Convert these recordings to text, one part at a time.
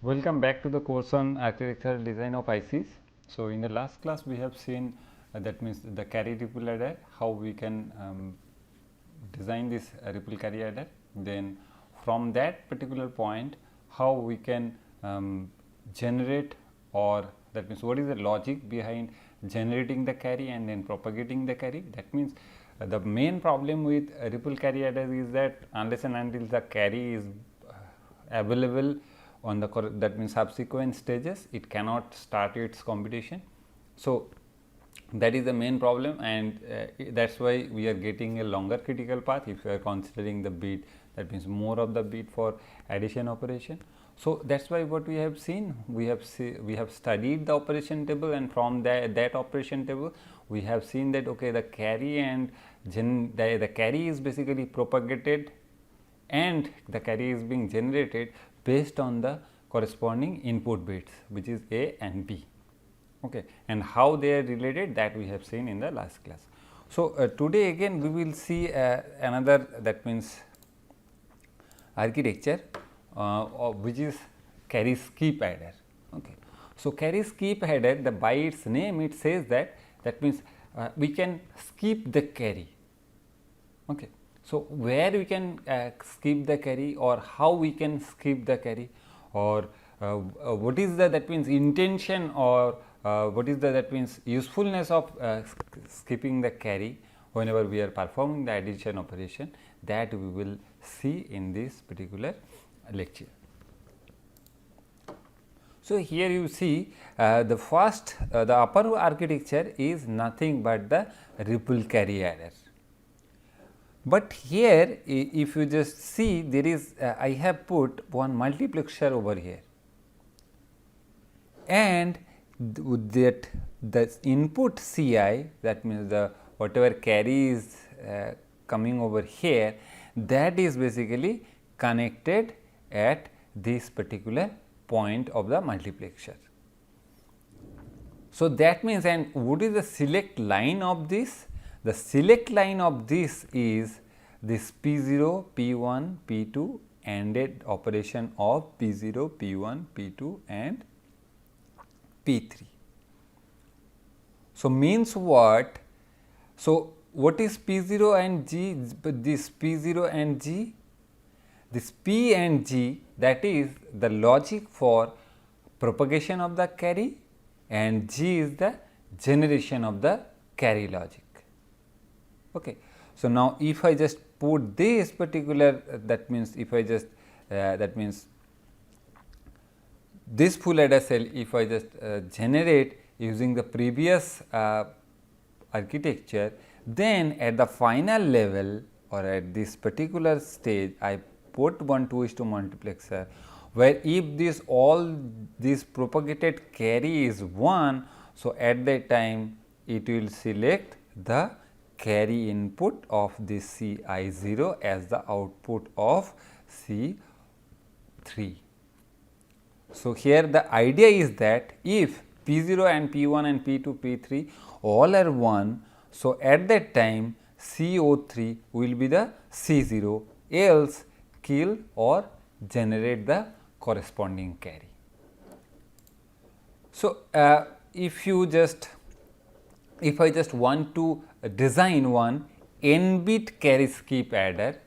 Welcome back to the course on architectural design of ICs. So, in the last class we have seen that means the carry ripple adder, how we can design this ripple carry adder. Then from that particular point, how we can generate, or that means what is the logic behind generating the carry and then propagating the carry. That means the main problem with ripple carry adder is that unless and until the carry is available on the that means subsequent stages, it cannot start its computation. So, that is the main problem, and that is why we are getting a longer critical path if you are considering the bit, that means more of the bit for addition operation. So, that is why what we have seen, we have studied the operation table, and from that operation table we have seen that okay, the carry and the carry is basically propagated and the carry is being generated based on the corresponding input bits, which is A and B. Okay. And how they are related, that we have seen in the last class. So, today again we will see another, that means architecture which is carry skip adder. Okay. So, carry skip adder, by its name it says that means we can skip the carry. Okay. So, where we can skip the carry, or how we can skip the carry, or what is the, that means intention, or what is the, that means usefulness of skipping the carry whenever we are performing the addition operation, that we will see in this particular lecture. So, here you see the first the upper architecture is nothing but the ripple carry adder. But here if you just see, there is I have put one multiplexer over here, and that the input Ci, that means the whatever carry is coming over here, that is basically connected at this particular point of the multiplexer. So, that means, and what is the select line of this? The select line of this is this P0, P1, P2 ANDed operation of P0, P1, P2 and P3. So, means what? So, what is P0 and G? This P0 and G, this P and G, that is the logic for propagation of the carry, and G is the generation of the carry logic. Okay. So, now if I just put this particular, that means if I just that means this full adder cell, if I just generate using the previous architecture, then at the final level or at this particular stage, I put 1:2 multiplexer, where if this all this propagated carry is 1. So, at that time it will select the carry input of this C I 0 as the output of C 3. So, here the idea is that if P 0 and P 1 and P 2 P 3 all are 1. So, at that time C O 3 will be the C 0, else kill or generate the corresponding carry. So, if I just want to design one n bit carry skip adder.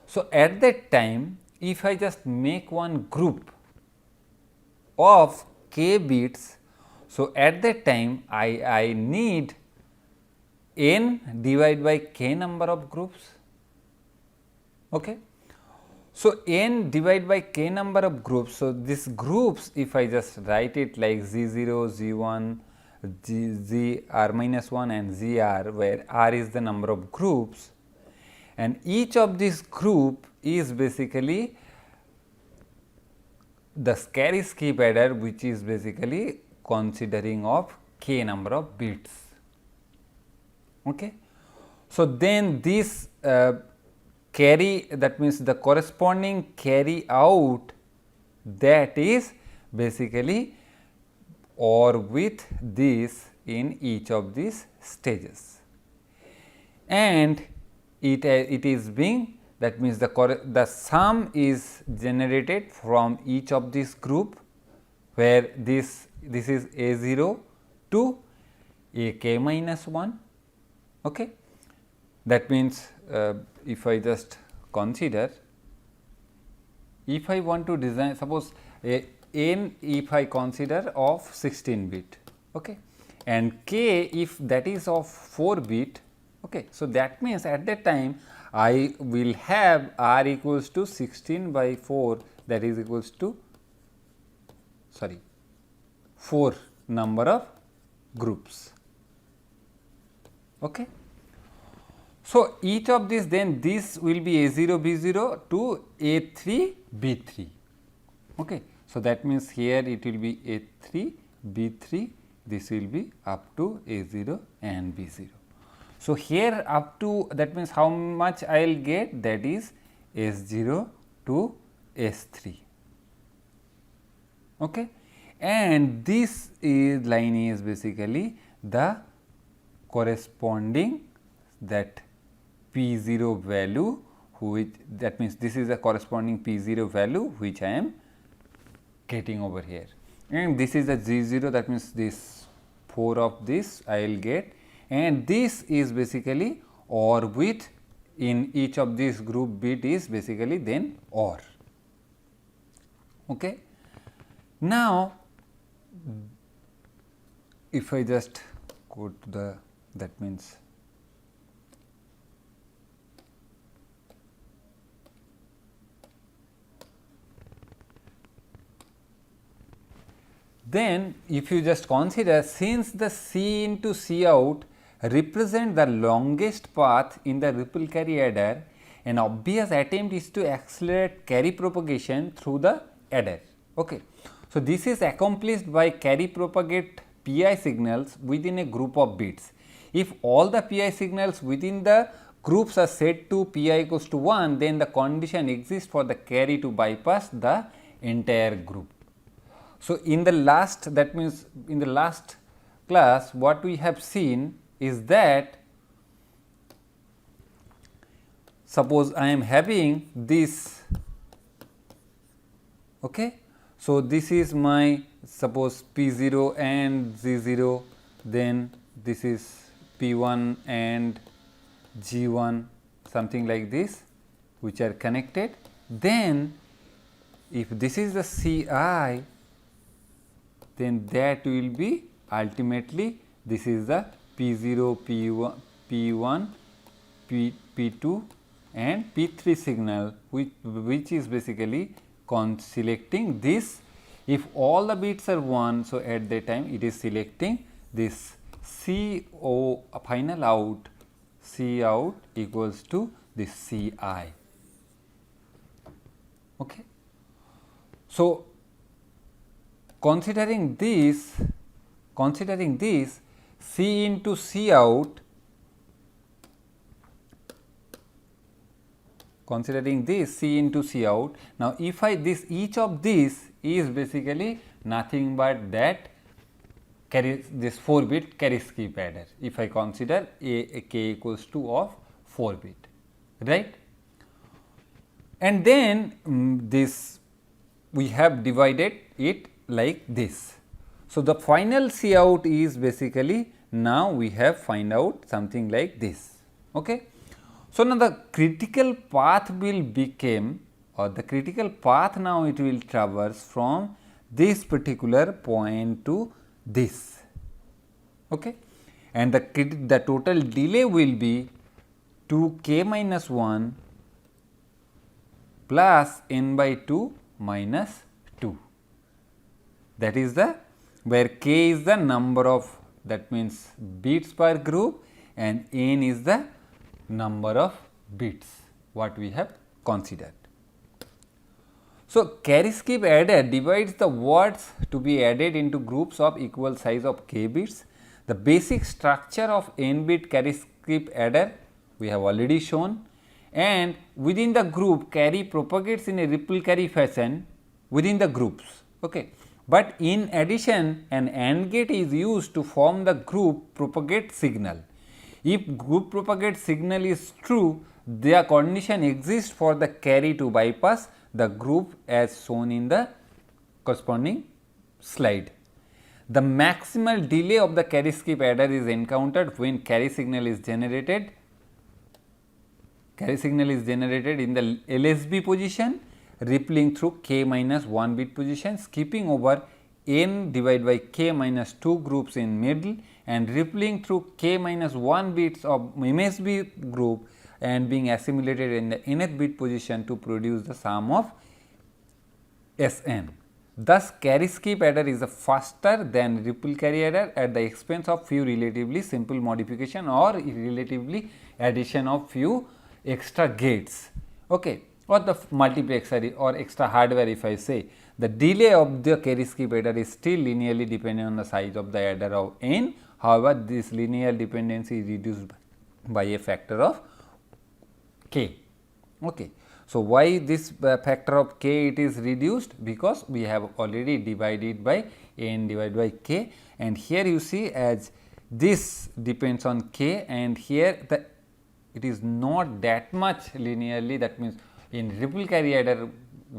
So, at that time if I just make one group of k bits. So, at that time I need n divided by k number of groups. Okay. So, n divided by k number of groups. So, these groups, if I just write it like Z0, Z1, Z r minus 1 and Z r, where r is the number of groups, and each of this group is basically the carry skip adder, which is basically considering of k number of bits. Okay. So, then this carry, that means the corresponding carry out, that is basically or with this in each of these stages, and it is being, that means the sum is generated from each of this group where this is A0 to AK minus 1. Okay. That means, if I just consider, if I want to design, suppose a n if I consider of 16 bit, okay, and k if that is of 4 bit. Okay. So, that means at that time I will have r equals to 16 by 4, that is equals to 4 number of groups. Okay. So, each of this, then this will be A0 B0 to A3 B3. Okay. So, that means here it will be A3 B3, this will be up to A0 and B0. So, here up to, that means how much I will get, that is S0 to S3. Okay. And this is line is basically the corresponding that P0 value, which, that means this is the corresponding P0 value which I am getting over here, and this is the G0, that means this 4 of this I will get, and this is basically OR with in each of these group bit is basically then OR. Okay. Now, if I just go to the, that means then if you just consider, since the C into C out represent the longest path in the ripple carry adder, an obvious attempt is to accelerate carry propagation through the adder. Okay. So, this is accomplished by carry propagate PI signals within a group of bits. If all the PI signals within the groups are set to PI equals to 1, then the condition exists for the carry to bypass the entire group. So, in the last, that means in the last class what we have seen is that, suppose I am having this. Okay. So, this is my, suppose P0 and G0, then this is P1 and G1, something like this, which are connected. Then if this is the Ci, then that will be ultimately this is the P0, P1, P2 and P3 signal, which is basically selecting this. If all the bits are 1, so at that time it is selecting this CO final out, C out equals to this Ci. Okay. So, considering this C into C out, considering this C into C out. Now, if I this each of these is basically nothing but that carry this 4 bit carry skip adder, if I consider a k equals to of 4 bit, right. And then this we have divided it like this. So, the final C out is basically now we have find out something like this. Okay. So, now the critical path will become, or the critical path now it will traverse from this particular point to this. Okay. And the total delay will be 2k minus 1 plus n by 2 minus 2. That is the where k is the number of, that means bits per group, and n is the number of bits what we have considered. So, carry skip adder divides the words to be added into groups of equal size of k bits. The basic structure of n bit carry skip adder we have already shown, and within the group carry propagates in a ripple carry fashion within the groups. Okay. But in addition, an AND gate is used to form the group propagate signal. If group propagate signal is true, the condition exists for the carry to bypass the group as shown in the corresponding slide. The maximal delay of the carry skip adder is encountered when carry signal is generated in the LSB position, rippling through k minus 1 bit position, skipping over n divided by k minus 2 groups in middle and rippling through k minus 1 bits of MSB group and being assimilated in the nth bit position to produce the sum of Sn. Thus, carry skip adder is faster than ripple carry adder at the expense of few relatively simple modification or relatively addition of few extra gates, okay, or the multiplexer or extra hardware. If I say the delay of the carry skip adder is still linearly dependent on the size of the adder of n. However, this linear dependency is reduced by a factor of k. Okay. So, why this factor of k it is reduced? Because we have already divided by n divided by k, and here you see as this depends on k, and here it is not that much linearly. That means, in ripple carry adder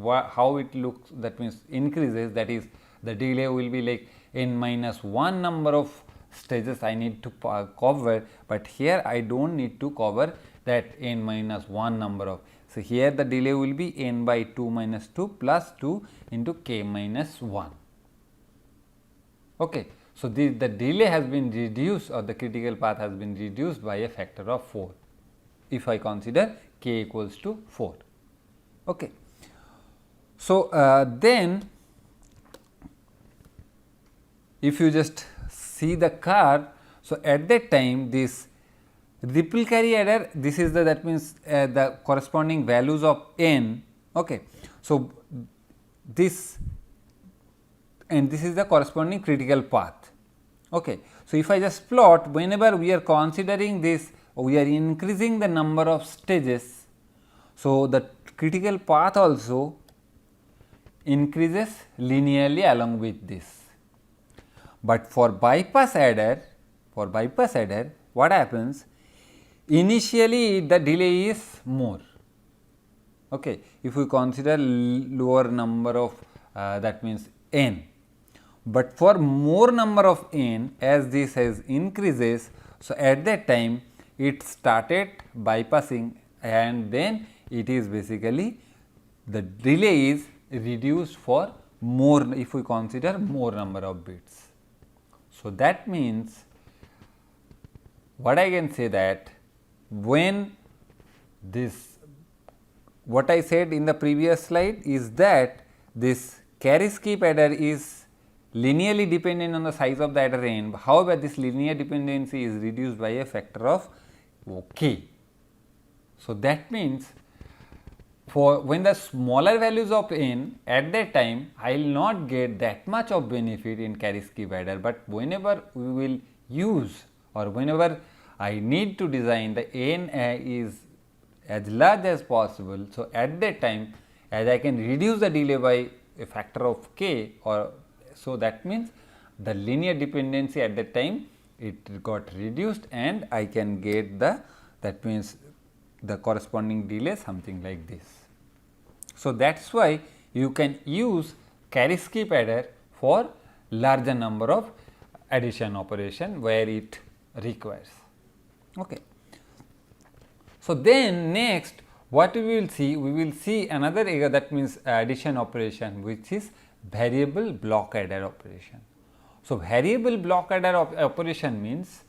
how it looks, that means increases, that is the delay will be like n minus 1 number of stages I need to cover, but here I do not need to cover that n minus 1 number of. So, here the delay will be n by 2 minus 2 plus 2 into k minus 1. Okay. So, the delay has been reduced, or the critical path has been reduced by a factor of 4, if I consider k equals to 4. Okay. So, then if you just see the curve, so at that time this ripple carry adder, this is the, that means the corresponding values of n. Okay. So, this and this is the corresponding critical path. Okay. So, if I just plot, whenever we are considering this, we are increasing the number of stages. So, the critical path also increases linearly along with this. But for bypass adder, what happens? Initially the delay is more. Okay. If we consider lower number of that means n, but for more number of n, as this has increases, so at that time it started bypassing, and then it is basically the delay is reduced for more, if we consider more number of bits. So, that means what I can say, that when this, what I said in the previous slide is that this carry skip adder is linearly dependent on the size of the adder n. However, this linear dependency is reduced by a factor of k. So, that means for when the smaller values of n, at that time I will not get that much of benefit in carry skip adder, but whenever we will use, or whenever I need to design the n is as large as possible. So, at that time, as I can reduce the delay by a factor of k, or so that means the linear dependency at that time it got reduced, and I can get the, that means the corresponding delay something like this. So, that is why you can use carry skip adder for larger number of addition operation where it requires. Okay. So, then next what we will see? We will see another that means addition operation, which is variable block adder operation. So, variable block adder operation means,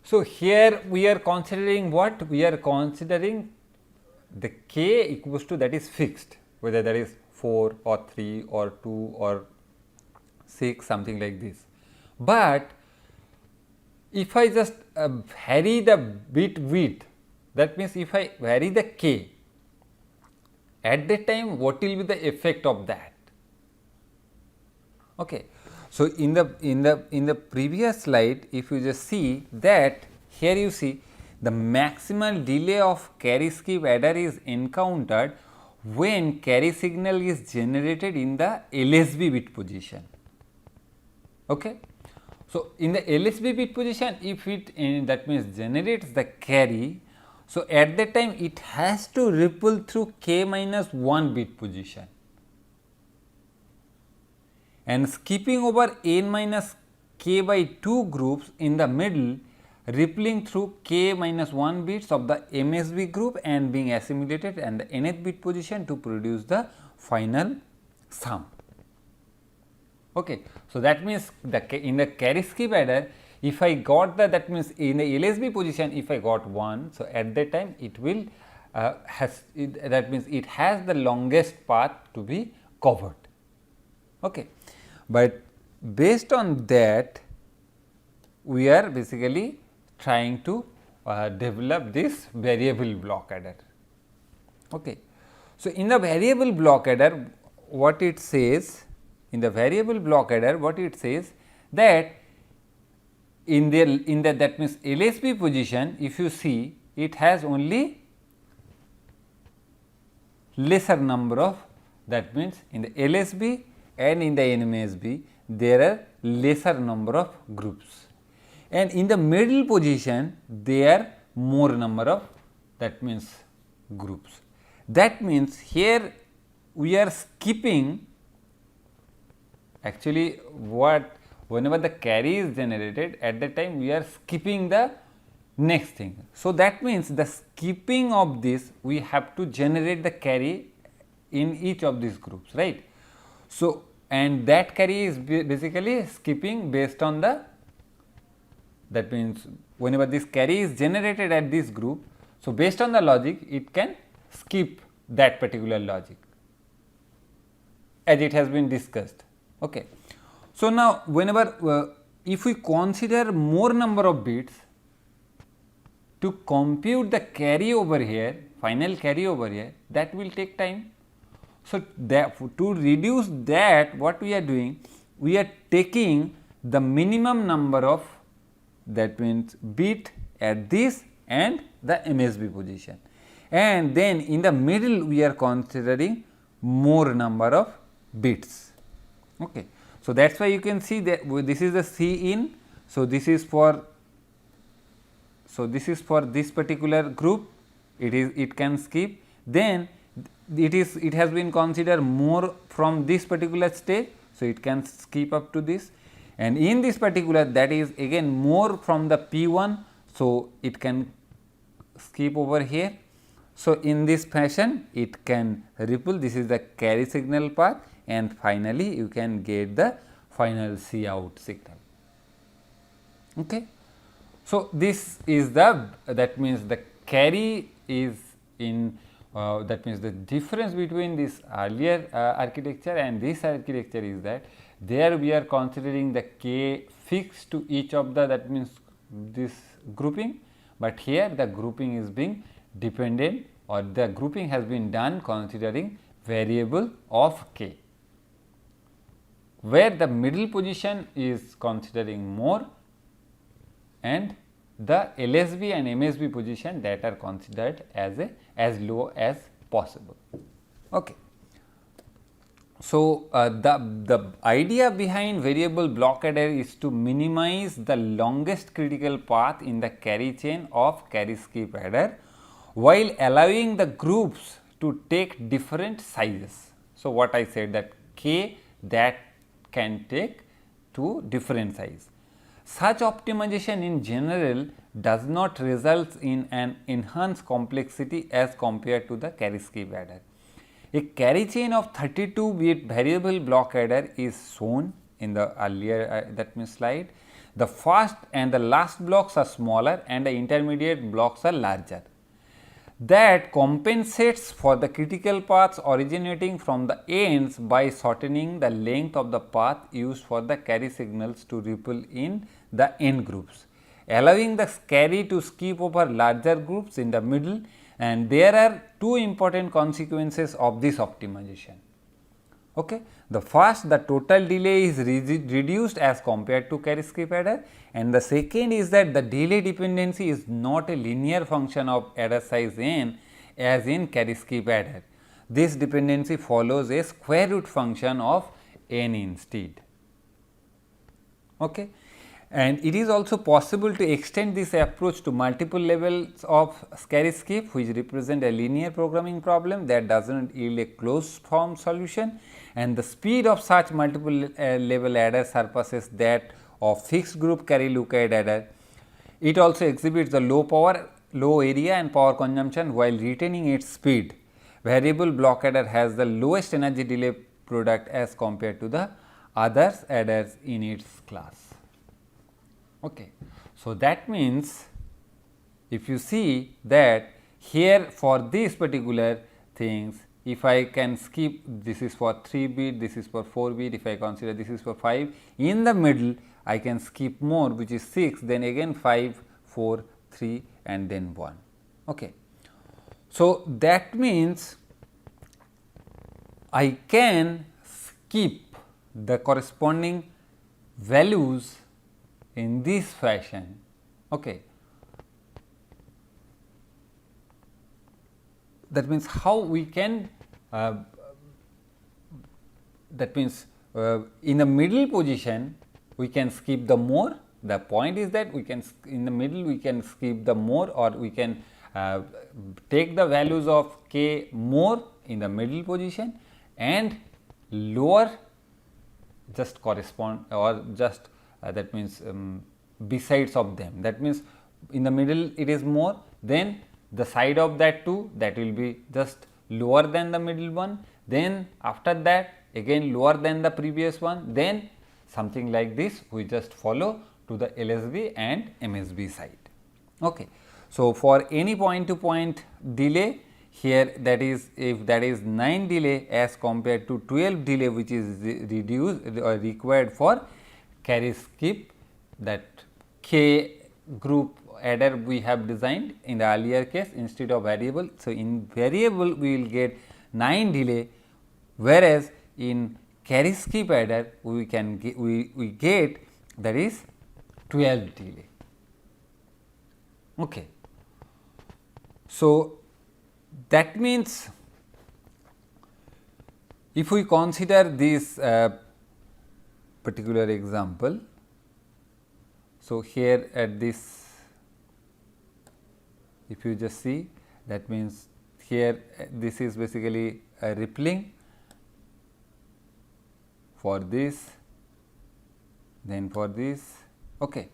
so here we are considering what? We are considering the k equals to, that is fixed, whether that is 4 or 3 or 2 or 6, something like this. But if I just vary the bit width, that means if I vary the k, at that time what will be the effect of that? Okay. So, in the previous slide, if you just see that, here you see the maximal delay of carry skip adder is encountered when carry signal is generated in the LSB bit position. Okay. So, in the LSB bit position, if it that means generates the carry, so at that time it has to ripple through k minus 1 bit position, and skipping over n minus k by 2 groups in the middle, rippling through k minus 1 bits of the MSB group and being assimilated and the nth bit position to produce the final sum. Okay. So, that means in the carry skip adder, if I got the, that means in the LSB position if I got 1. So, at that time it will that means it has the longest path to be covered. Okay. But based on that, we are basically trying to develop this variable block adder. Okay. So, in the variable block adder, what it says, in the variable block adder, what it says that in the that means LSB position, if you see, it has only lesser number of, that means in the LSB and in the NMSB there are lesser number of groups, and in the middle position there are more number of, that means groups. That means here we are skipping, actually what, whenever the carry is generated, at that time we are skipping the next thing. So, that means the skipping of this, we have to generate the carry in each of these groups, right. So, and that carry is basically skipping based on the, that means whenever this carry is generated at this group. So, based on the logic, it can skip that particular logic as it has been discussed. Okay. So, now whenever if we consider more number of bits to compute the carry over here, final carry over here, that will take time. So, that to reduce that, what we are doing, we are taking the minimum number of, that means bit at this and the MSB position, and then in the middle we are considering more number of bits. Okay. So, that is why you can see that this is the C in. So, this is for, so this is for this particular group, it can skip, then it has been considered more from this particular stage. So, it can skip up to this, and in this particular, that is again more from the P1. So, it can skip over here. So, in this fashion it can ripple, this is the carry signal path, and finally, you can get the final C out signal. Okay. So, this is the, that means the carry is in that means the difference between this earlier architecture and this architecture is that there we are considering the k fixed to each of the, that means this grouping, but here the grouping is being dependent, or the grouping has been done considering variable of k, where the middle position is considering more and the LSB and MSB position that are considered as low as possible. Okay. So, the idea behind variable block adder is to minimize the longest critical path in the carry chain of carry skip adder, while allowing the groups to take different sizes. So, what I said that k that can take to different size. Such optimization in general does not result in an enhanced complexity as compared to the carry skip adder. A carry chain of 32 bit variable block adder is shown in the earlier that means slide. The first and the last blocks are smaller and the intermediate blocks are larger. That compensates for the critical paths originating from the ends by shortening the length of the path used for the carry signals to ripple in the end groups, allowing the carry to skip over larger groups in the middle, and there are two important consequences of this optimization. Okay. The first, the total delay is reduced as compared to carry skip adder, and the second is that the delay dependency is not a linear function of adder size n as in carry skip adder. This dependency follows a square root function of n instead. Okay. And it is also possible to extend this approach to multiple levels of carry skip, which represent a linear programming problem that does not yield a closed form solution, and the speed of such multiple level adder surpasses that of fixed group carry lookout adder. It also exhibits the low power, low area and power consumption while retaining its speed. Variable block adder has the lowest energy delay product as compared to the other adders in its class. Okay. So, that means, if you see that here for these particular things, if I can skip, this is for 3 bit, this is for 4 bit, if I consider this is for 5, in the middle I can skip more, which is 6, then again 5, 4, 3 and then 1. Okay. So, that means I can skip the corresponding values in this fashion. Okay. That means how we can that means in the middle position we can skip the more. The point is that we can in the middle we can skip the more, or we can take the values of k more in the middle position and lower just correspond or just that means besides of them. That means in the middle it is more, then the side of that 2, that will be just lower than the middle one, then after that again lower than the previous one, then something like this we just follow to the LSB and MSB side. Okay. So, for any point to point delay here, that is if that is 9 delay as compared to 12 delay, which is reduced or required for carry skip, that k group adder we have designed in the earlier case instead of variable. So, in variable we will get 9 delay, whereas in carry skip adder we can get, we get that is 12 delay. Okay. So, that means if we consider this particular example. So, here at this, if you just see, that means here this is basically a rippling for this, then for this. Okay.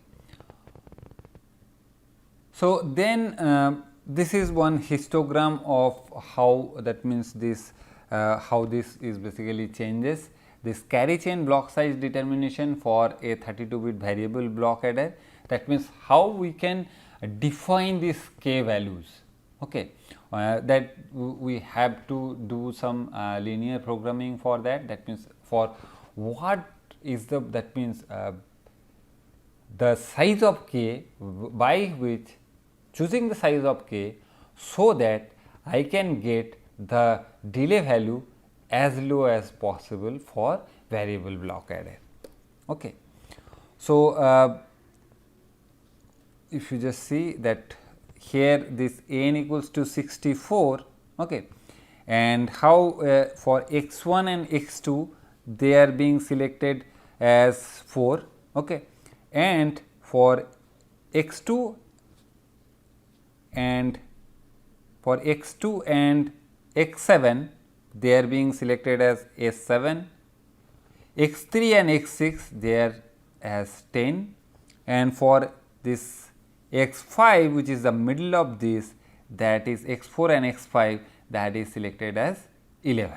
So, then this is one histogram of how, that means this how this is basically changes this carry chain block size determination for a 32 bit variable block adder. That means how we can define these k values. Okay. That we have to do some linear programming for that. That means for what is the, that means the size of k by which choosing the size of k, so that I can get the delay value as low as possible for variable block adder. Okay. So, if you just see that here this n equals to 64, okay, and how for x 1 and x 2 they are being selected as 4, okay, and for x 2 and for x 2 and x 7 they are being selected as S 7, x 3 and x 6 they are as 10, and for this x 5 which is the middle of this, that is x 4 and x 5, that is selected as 11.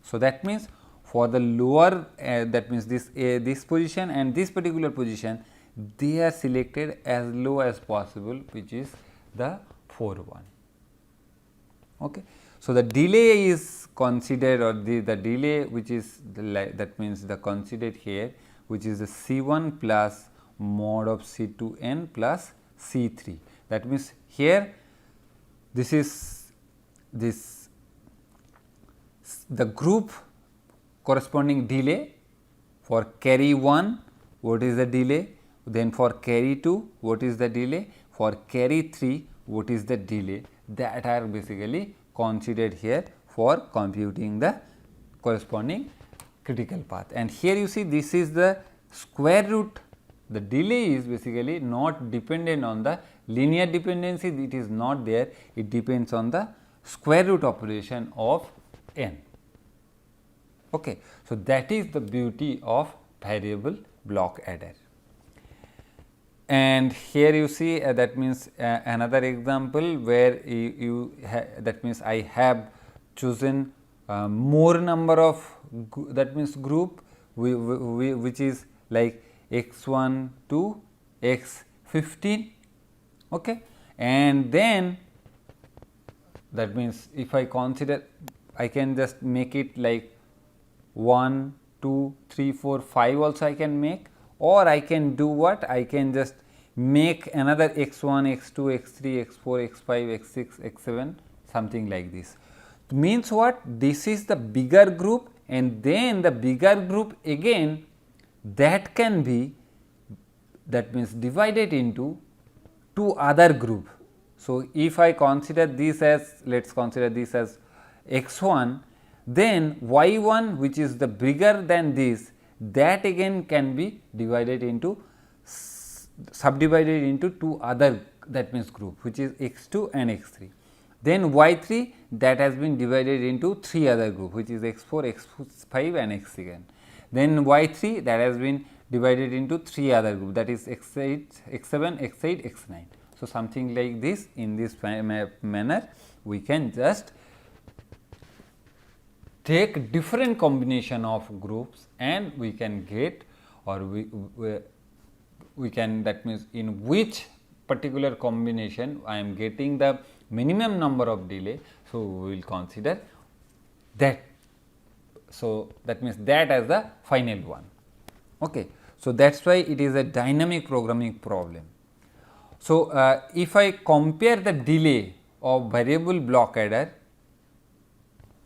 So, that means for the lower that means this position and this particular position, they are selected as low as possible, which is the 4 one. Okay. So, the delay is considered, or the delay which is the that means the considered here, which is the C 1 plus mod of C 2 n plus C 3. That means, here this is this the group corresponding delay for carry 1, what is the delay, then for carry 2 what is the delay, for carry 3 what is the delay, that are basically considered here for computing the corresponding critical path. And here you see this is the square root the delay is basically not dependent on the linear dependency, it is not there, it depends on the square root operation of n. Okay. So, that is the beauty of variable block adder. And here you see that means another example where you that means I have chosen more number of that means group which is like x 1 to x 15, okay. And then that means if I consider, I can just make it like 1, 2, 3, 4, 5 also I can make, or I can do what? I can just make another x 1, x 2, x 3, x 4, x 5, x 6, x 7, something like this. Means what? This is the bigger group, and then the bigger group again that can be, that means divided into two other group. So, if I consider this as, let us consider this as x 1, then y 1 which is the bigger than this, that again can be divided into subdivided into two other, that means group, which is x 2 and x 3. Then y 3 that has been divided into three other group, which is x 4, x 5 and x 6. Then y 3 that has been divided into three other group, that is x 8, x 7, x 8, x 9. So, something like this, in this manner we can just take different combination of groups and we can get, or we can, that means in which particular combination I am getting the minimum number of delay. So, we will consider that. So, that means that as the final one. Okay. So, that is why it is a dynamic programming problem. So, if I compare the delay of variable block adder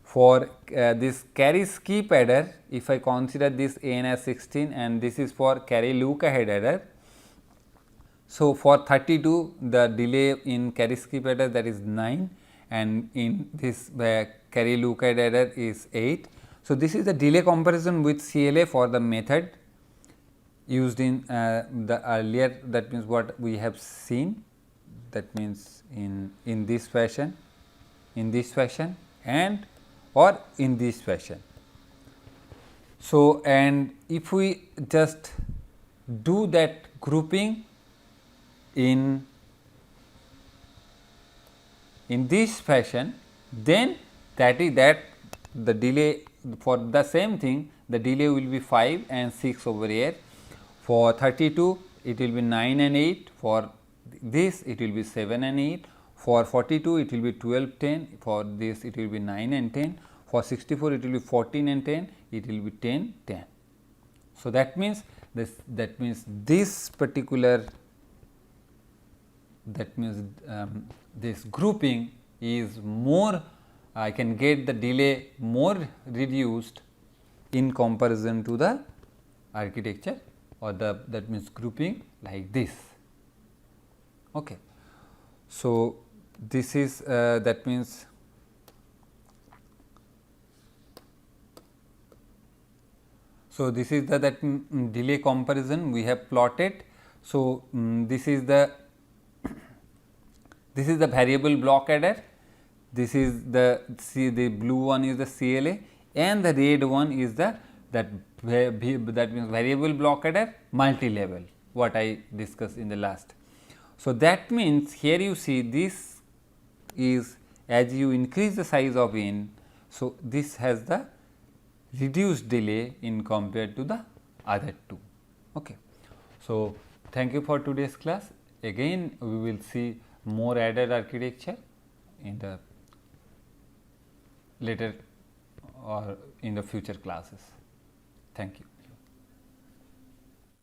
for this carry skip adder, if I consider this n as 16 and this is for carry look ahead adder. So, for 32 the delay in carry skip adder, that is 9, and in this carry look ahead adder is 8. So, this is the delay comparison with CLA for the method used in the earlier, that means what we have seen, that means in this fashion, and or in this fashion. So, and if we just do that grouping in this fashion, then that is that the delay for the same thing, the delay will be 5 and 6 over here. For 32 it will be 9 and 8, for this it will be 7 and 8, for 42 it will be 12, 10, for this it will be 9 and 10, for 64 it will be 14 and 10, it will be 10, 10. So, that means this particular, that means this grouping is more, I can get the delay more reduced in comparison to the architecture or the, that means grouping like this. Okay. So, this is that means so this is the that delay comparison we have plotted. So, this is the variable block adder, this is the blue one is the CLA and the red one is the that means variable block adder multi-level, what I discussed in the last. So, that means here you see this is as you increase the size of n. So, this has the reduced delay in compared to the other two. Okay. So, thank you for today's class. Again we will see more adder architecture in the later or in the future classes. Thank you.